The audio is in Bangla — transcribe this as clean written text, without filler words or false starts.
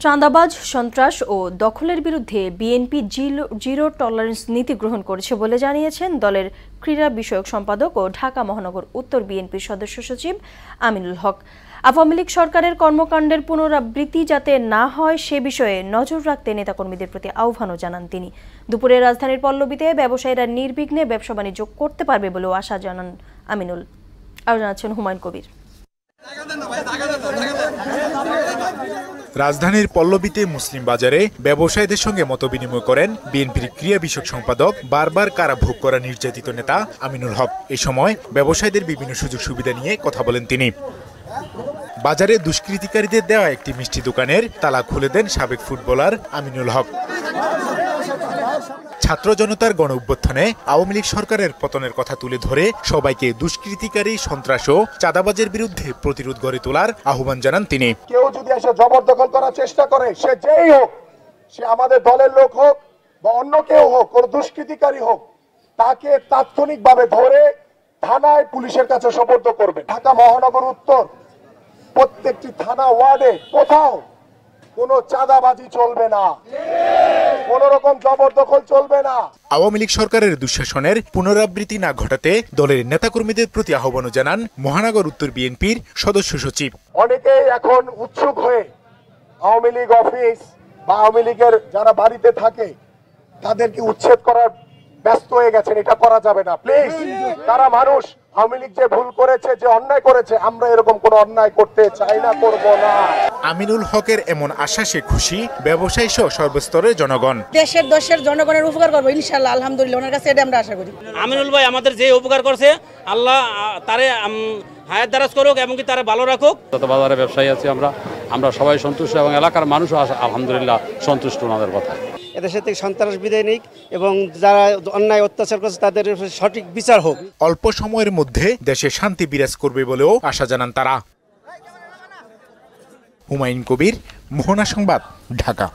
চাঁদাবাজ, সন্ত্রাস ও দখলের বিরুদ্ধে বিএনপি জিরো টলারেন্স নীতি গ্রহণ করেছে বলে জানিয়েছেন দলের ক্রীড়া বিষয়ক সম্পাদক ও ঢাকা মহানগর উত্তর বিএনপির সদস্য সচিব আমিনুল হক। আওয়ামী লীগ সরকারের কর্মকাণ্ডের পুনরাবৃত্তি যাতে না হয় সে বিষয়ে নজর রাখতে নেতাকর্মীদের প্রতি আহ্বানও জানান তিনি। দুপুরে রাজধানীর পল্লবীতে ব্যবসায়ীরা নির্বিঘ্নে ব্যবসা বাণিজ্য করতে পারবে বলেও আশা জানান আমিনুল। আরও জানাচ্ছেন হুমায়ুন কবির। রাজধানীর পল্লবীতে মুসলিম বাজারে ব্যবসায়ীদের সঙ্গে মতবিনিময় করেন বিএনপির ক্রীড়া বিষয়ক সম্পাদক, বারবার কারাভোগ করা নির্যাতিত নেতা আমিনুল হক। এ সময় ব্যবসায়ীদের বিভিন্ন সুযোগ সুবিধা নিয়ে কথা বলেন তিনি। বাজারে দুষ্কৃতিকারীদের দেওয়া একটি মিষ্টি দোকানের তালা খুলে দেন সাবেক ফুটবলার আমিনুল হক। ছাত্র জনতার গণ অভ্যুত্থানে আওয়ামী লীগ সরকারের পতনের কথা তুলে ধরে সবাইকে দুষ্কৃতিকারী, সন্ত্রাস ও চাঁদাবাজের বিরুদ্ধে প্রতিরোধ গড়ে তোলার আহ্বান জানান তিনি। কেউ যদি এসে জবরদখল করার চেষ্টা করে, সে যেই হোক, সে আমাদের দলের লোক হোক বা অন্য কেউ হোক, কোন দুষ্কৃতিকারী হোক, তাকে তাৎক্ষণিকভাবে ধরে থানায় পুলিশের কাছে সোপর্দ করবে। ঢাকা মহানগর উত্তর প্রত্যেকটি থানা ওয়ার্ডে কোথাও কোনো চাঁদাবাজি চলবে না, কোন রকম জবরদখল চলবে না। আওয়ামী লীগ সরকারের দুঃশাসনের পুনরাবৃত্তি না ঘটাতে দলের নেতাকর্মীদের প্রতি আহ্বানও জানান মহানগর উত্তর বিএনপির সদস্য সচিব। অনেকেই এখন উৎসুক হয়ে আওয়ামী লীগ অফিস বা আওয়ামী লীগের যারা বাড়িতে থাকে তাদেরকে উচ্ছেদ করার ব্যস্ত হয়ে গেছেন। এটা করা যাবে না, প্লিজ। তারা মানুষ, আওয়ামী লীগ যে ভুল করেছে, যে অন্যায় করেছে, আমরা এরকম কোনো অন্যায় করতে চাই না, করব না। আমিনুল হকের এমন আশ্বাসে খুশি ব্যবসায়ী সহ সর্বস্তরের জনগণ। দেশের জনগণের উপকার করবো ইনশাআল্লাহ, আলহামদুলিল্লাহ। ওনার কাছে এটা আমরা আশা করি। আমিনুল ভাই আমাদের যে উপকার করছে, আল্লাহ তারে হায়াত দারাজ করুক এবং কি তারে ভালো রাখুক। যত বাজারে ব্যবসায়ী আছি আমরা সবাই সন্তুষ্ট এবং এলাকার মানুষও আলহামদুলিল্লাহ সন্তুষ্ট ওনাদের কথা। এদেশের থেকে সন্ত্রাস বিদায় নিক এবং যারা অন্যায় অত্যাচার করছে তাদের সঠিক বিচার হোক। অল্প সময়ের মধ্যে দেশে শান্তি বিরাজ করবে বলেও আশা জানান তারা। হুমায়ুন কবির, মোহনা সংবাদ, ঢাকা।